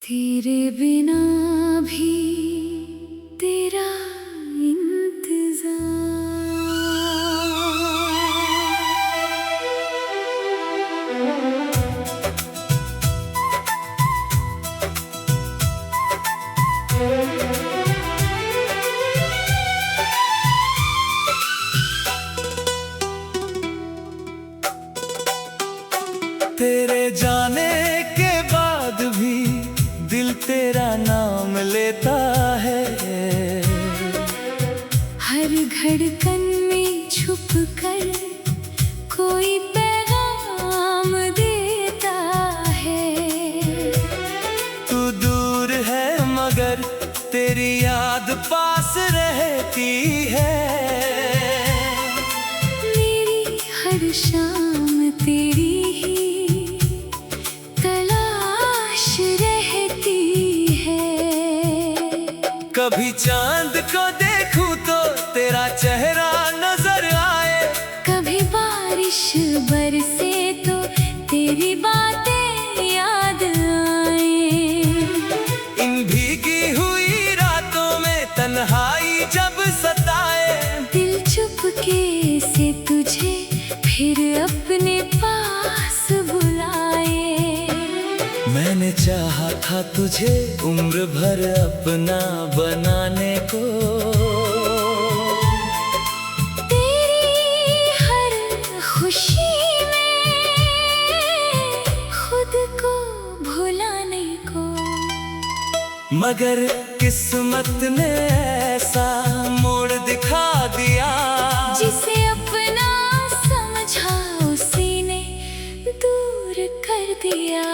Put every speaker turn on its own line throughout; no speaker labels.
तेरे बिना भी तेरा इंतजार।
तेरे जाने के बाद भी दिल तेरा नाम लेता है।
हर धड़कन में छुप कर कोई पैगाम देता है।
तू दूर है मगर तेरी याद पास रहती है।
मेरी हर शाम तेरी ही तलाश रहती है।
कभी चांद को देखूं तो तेरा चेहरा नजर आए।
कभी बारिश बरसे तो तेरी बातें याद आए।
इन भीगी हुई रातों में तन्हाई जब सताए।
दिल चुपके से तुझे फिर अपने पास बुलाए।
मैंने चाहा था तुझे उम्र भर अपना बनाने को।
तेरी हर खुशी में खुद को भुलाने को।
मगर किस्मत ने ऐसा मोड़ दिखा दिया।
जिसे अपना समझा उसी ने दूर कर दिया।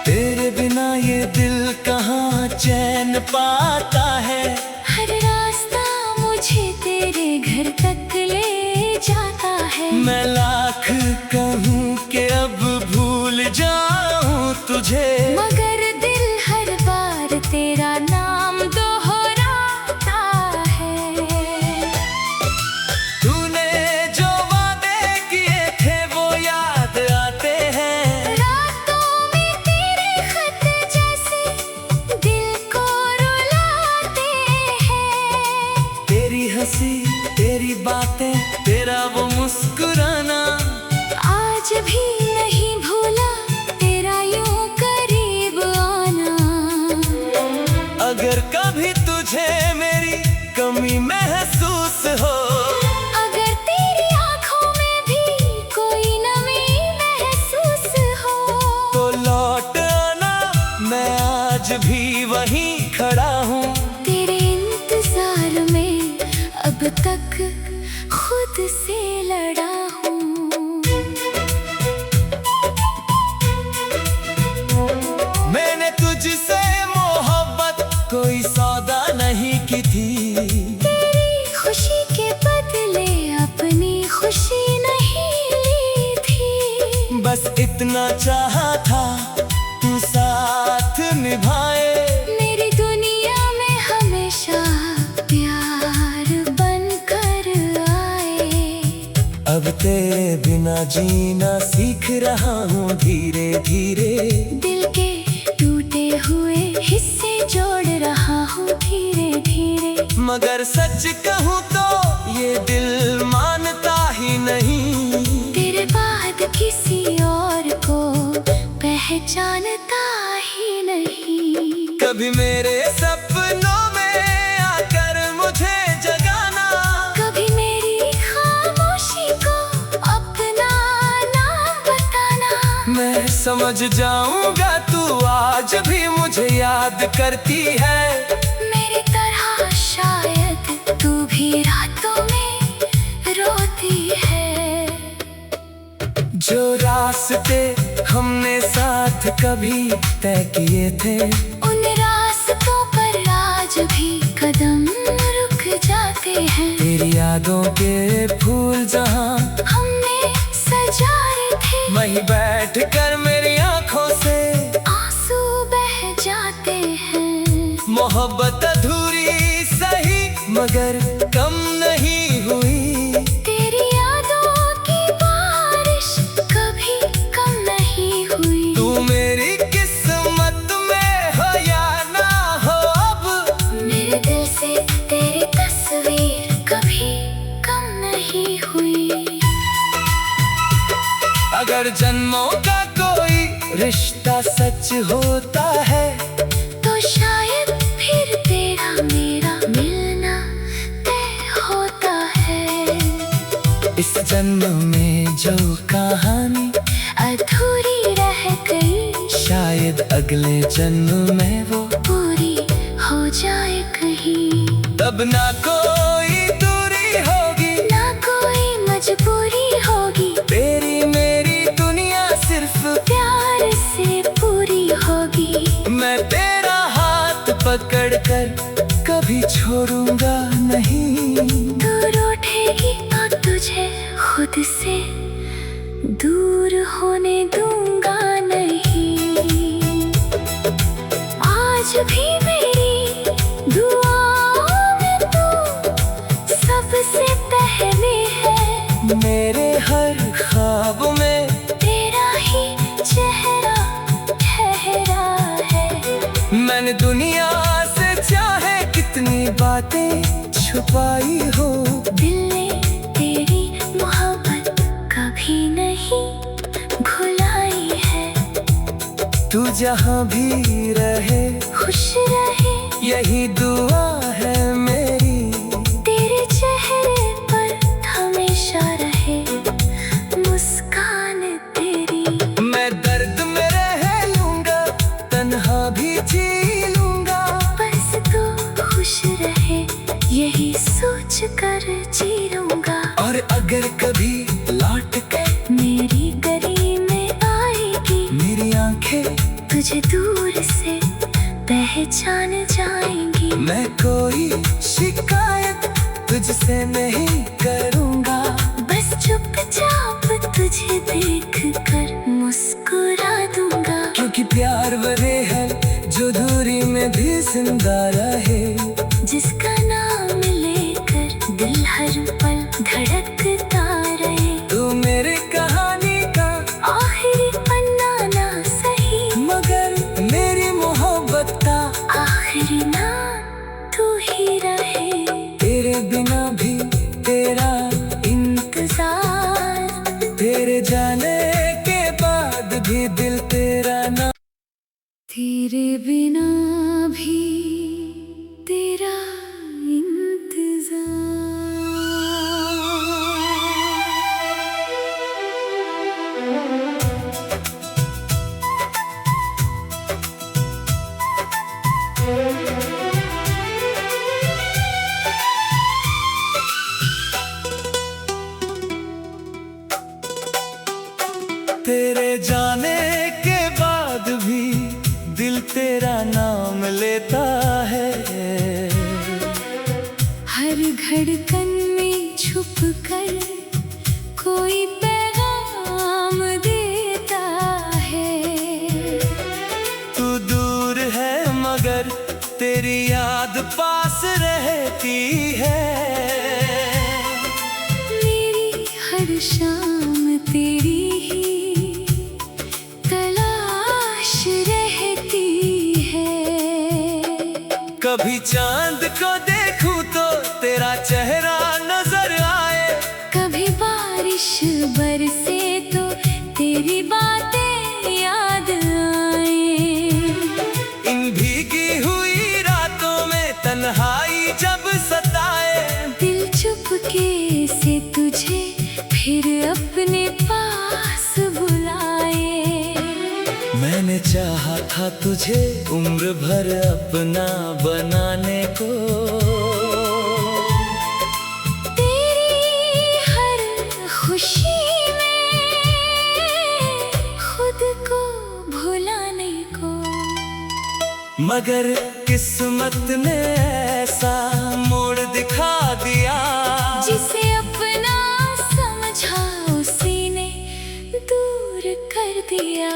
तेरे बिना ये दिल कहाँ चैन पाता है।
हर रास्ता मुझे तेरे घर तक ले जाता है।
मैं लाख कहूँ कि अब भूल जाऊँ तुझे।
मगर दिल हर बार तेरा नाम दोहराता है।
तूने जो वादे किए थे वो याद आते हैं।
रातों में तेरे खत जैसे दिल को रुलाते हैं।
तेरी हंसी तेरी बातें तेरा वो मुस्कुराना
आज भी नहीं भूला तेरा यूं करीब आना।
अगर कभी तुझे मेरी कमी महसूस हो।
अगर तेरी आंखों में भी कोई नमी महसूस हो।
तो लौट आना मैं आज भी वहीं खड़ा हूँ।
तेरे इंतजार में अब तक खुद से लड़ा हूँ।
मैंने तुझसे मोहब्बत कोई सौदा नहीं की थी।
तेरी खुशी के बदले अपनी खुशी नहीं ली थी।
बस इतना चाहा था तू साथ निभाए।
मेरी दुनिया में हमेशा प्यार बनकर आए।
अब तेरे बिना जीना सीख रहा हूँ धीरे धीरे।
दिल के टूटे हुए हिस्से जोड़ रहा हूँ धीरे धीरे।
मगर सच कहूँ तो ये दिल मानता ही नहीं।
तेरे बाद किसी और को पहचानता ही नहीं।
कभी मेरे सपनों में आकर मुझे जगाना।
कभी मेरी खामोशी को अपना नाम बताना।
मैं समझ जाऊंगा तू आज भी मुझे याद करती है।
मेरी तरह शायद तू भी रातों में रोती है।
जो रास्ते हमने साथ कभी तय किए थे।
उन रास्तों पर आज भी कदम रुक जाते हैं।
तेरी यादों के फूल जहाँ
हमने सजाए थे।
वहीं बैठ कर मेरी आंखों से
आंसू बह
मोहब्बत अधूरी सही मगर कम नहीं हुई।
तेरी यादों की बारिश कभी कम नहीं हुई।
तू मेरी किस्मत में हो या ना हो, अब
मेरे दिल से तेरी तस्वीर कभी कम नहीं हुई।
अगर जन्मों का कोई रिश्ता सच होता है
तो शायद फिर तेरा मेरा मिलना तय होता है।
इस जन्म में जो कहानी
अधूरी रह गई
शायद अगले जन्म में वो
पूरी हो जाए कहीं।
तब ना कोई दूरी होगी
ना कोई मजबूरी होगी।
तेरी मेरी दुनिया सिर्फ
प्यार से पूरी होगी।
मैं तेरा हाथ पकड़ कर कभी छोड़ूंगा नहीं।
दूर उठेगी तो तुझे खुद से दूर होने दूंगा नहीं। आज भी मेरी दुआओं में तू सबसे पहले है।
मेरे हर ख्वाब में
तेरा ही चेहरा ठहरा है।
मैंने दुनिया से चाहे कितनी बातें छुपाई हो,
दिल ने तेरी मोहब्बत कभी नहीं भुलाई है।
तू जहाँ भी रहे
खुश रहे
यही दुआ है मेरी।
तेरे चेहरे पर हमेशा रहे मुस्कान तेरी।
मैं दर्द में रह लूंगा तन्हा भी जी लूंगा,
बस तू खुश रहे यही सोच कर जी लूंगा।
और अगर कभी लौट कर
मेरी गली में आएगी
मेरी आंखें
तुझे दूर से पहचान जाएंगी।
मैं कोई शिकायत तुझसे नहीं करूंगा,
बस चुपचाप तुझे देख कर मुस्कुरा दूंगा।
क्योंकि प्यार वही है जो दूरी में भी जिंदा रहे।
जिसका नाम लेकर दिल हर पल धड़कता रहे।
तू मेरी कहानी का
आखिरी पन्ना ना सही
मगर मेरी मोहब्बत का
आखिरी नाम तू ही रहे।
तेरे बिना भी तेरा
इंतजार
तेरे जाने के बाद भी दिल तेरा ना।
तेरे बिना भी तेरा इंतजार।
तेरे जाने के बाद भी दिल तेरा नाम लेता है।
हर धड़कन में छुप कर कोई पैगाम देता है।
तू दूर है मगर तेरी याद पास रहती है।
मेरी हर शाम तेरी ही तलाश रहती है।
कभी चांद को देखूं तो तेरा चेहरा नजर आए।
कभी बारिश बरसे तो तेरी बातें याद आए।
इन भीगी हुई रातों में तन्हाई जब सताए।
दिल चुपके से तुझे फिर अपने पास बुलाए।
मैंने चाहा था तुझे उम्र भर अपना बनाने को।
तेरी हर खुशी में खुद को भुलाने को।
मगर किस्मत ने ऐसा मोड़ दिखा दिया।
जिसे अपना समझा उसी ने दूर कर दिया।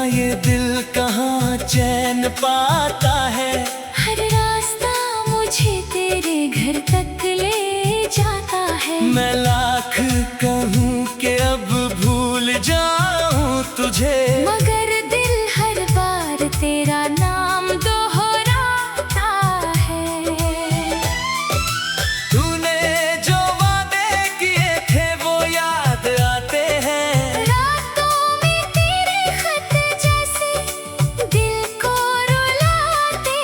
ये दिल कहाँ चैन पाता है।
हर रास्ता मुझे तेरे घर तक ले जाता है।
मैं लाख कहूँ कि अब भूल जाऊँ तुझे,
मगर दिल हर बार तेरा नाम दोहराता है।
तूने जो वादे किए थे वो याद आते हैं।
रातों में तेरे खत जैसे दिल को रुलाते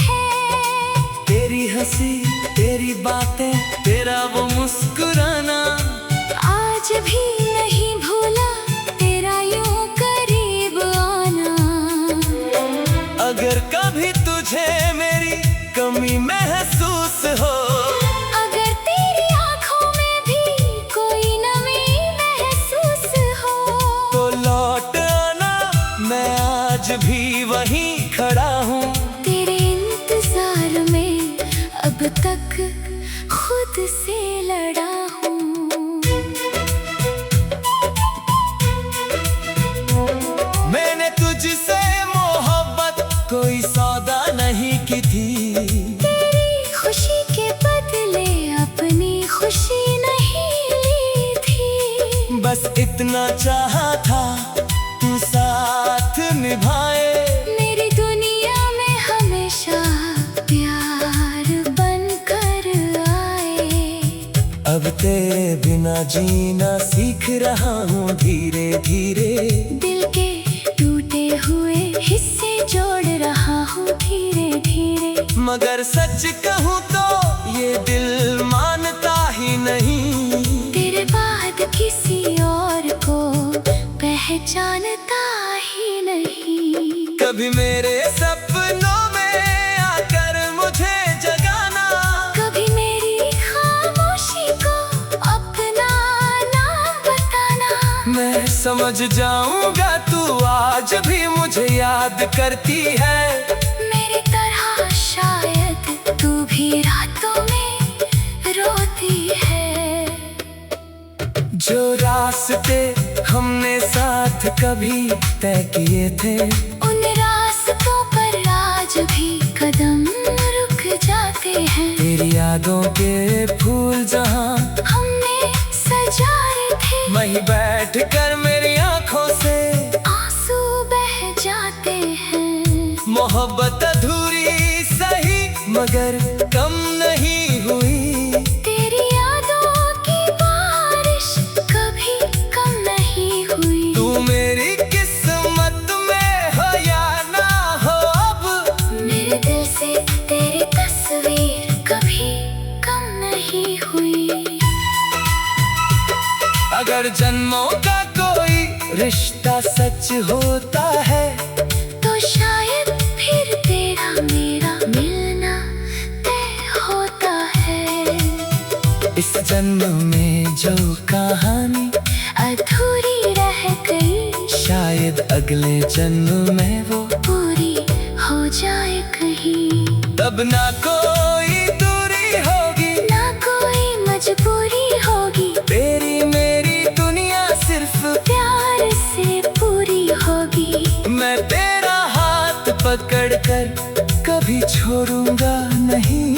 हैं।
तेरी हंसी, तेरी बातें, तेरा वो मुस्कुराना,
आज भी नहीं भूला तेरा यूं करीब आना।
अगर कभी तुझे मेरी कमी महसूस हो,
अगर तेरी आंखों में भी कोई नमी महसूस हो,
तो लौट आना, मैं आज भी वहीं खड़ा हूँ।
तेरे इंतजार में अब तक खुद से लड़ा हूँ।
मैंने तुझसे मोहब्बत कोई सौदा नहीं की थी।
तेरी खुशी के बदले अपनी खुशी नहीं ली थी।
बस इतना चाहा था तू साथ निभाए।
मेरी दुनिया में हमेशा प्यार बनकर आए।
अब तेरे बिना जीना सीख रहा हूँ धीरे धीरे।
दिल के टूटे हुए हिस्से जोड़ रहा हूँ धीरे धीरे।
मगर सच कहूँ तो ये दिल मानता ही नहीं।
तेरे बाद किसी और को पहचानता ही नहीं।
कभी मेरे सपनों में आकर मुझे जगाना,
कभी मेरी खामोशी को अपना नाम बताना।
मैं समझ जाऊंगा तू आज भी मुझे याद करती है।
मेरी तरह शायद तू भी रातों में रोती है।
जो रास्ते हमने साथ कभी तय किए थे,
उन रास्तों पर आज भी कदम रुक जाते हैं।
तेरी यादों के फूल जहाँ
हमने सजाए थे,
वहीं बैठ कर मेरी आंखों से
आंसू बह जाते हैं।
मोहब्बत अधूरी सही मगर कम नहीं हुई।
तेरी यादों की बारिश कभी कम नहीं हुई।
तू मेरी किस्मत में हो या ना हो, अब
मेरे दिल से तेरी तस्वीर कभी कम नहीं हुई।
अगर जन्मों का कोई रिश्ता सच होता है,
तो शायद फिर तेरा मेरा मिलना तय होता है।
इस जन्म में जो कहानी
अधूरी रह गई,
शायद अगले जन्म में वो
पूरी हो जाए कहीं।
तब ना कोई दूरी होगी,
ना कोई मजबूरी होगी।
तेरी मेरी दुनिया सिर्फ
प्यार से पूरी होगी।
मैं तेरा हाथ पकड़ कर कभी छोड़ूंगा नहीं।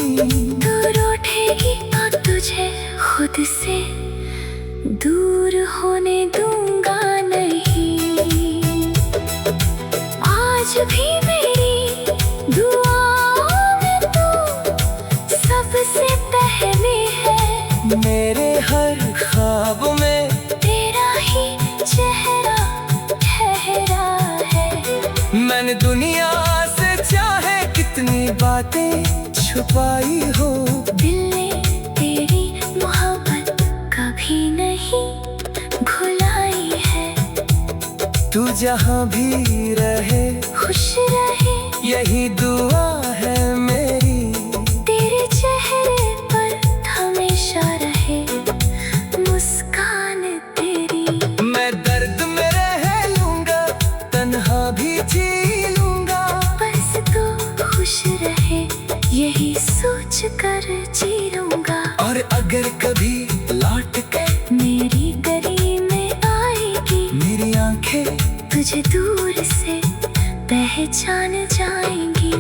दूर उठेगी तो तुझे खुद से दूर होने दूंगा नहीं। आज भी मेरी दुआओं में तू सबसे पहले है।
मेरे हर ख्वाब में
तेरा ही चेहरा ठहरा है।
मैंने दुनिया से चाहे कितनी बातें छुपाई हो,
दिल ने तेरी मोहब्बत कभी नहीं भुलाई है।
तू जहाँ भी रहे
खुश रहे,
यही दुआ है मेरी।
तेरे चेहरे पर हमेशा रहे मुस्कान तेरी।
मैं दर्द में रह लूंगा, तन्हा भी जी लूंगा,
बस तू खुश रहे यही सोच कर जी लूंगा।
और अगर कभी लौट कर
मेरी गली में आएगी,
मेरी आंखें
तुझे दूर से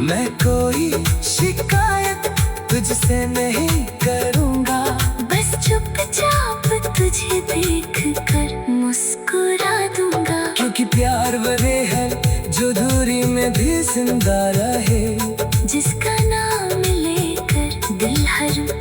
मैं कोई शिकायत तुझसे नहीं करूँगा,
बस चुपचाप तुझे देख कर मुस्कुरा दूंगा।
क्योंकि प्यार वही है जो दूरी में भी जिंदा रहे,
जिसका नाम लेकर दिल हर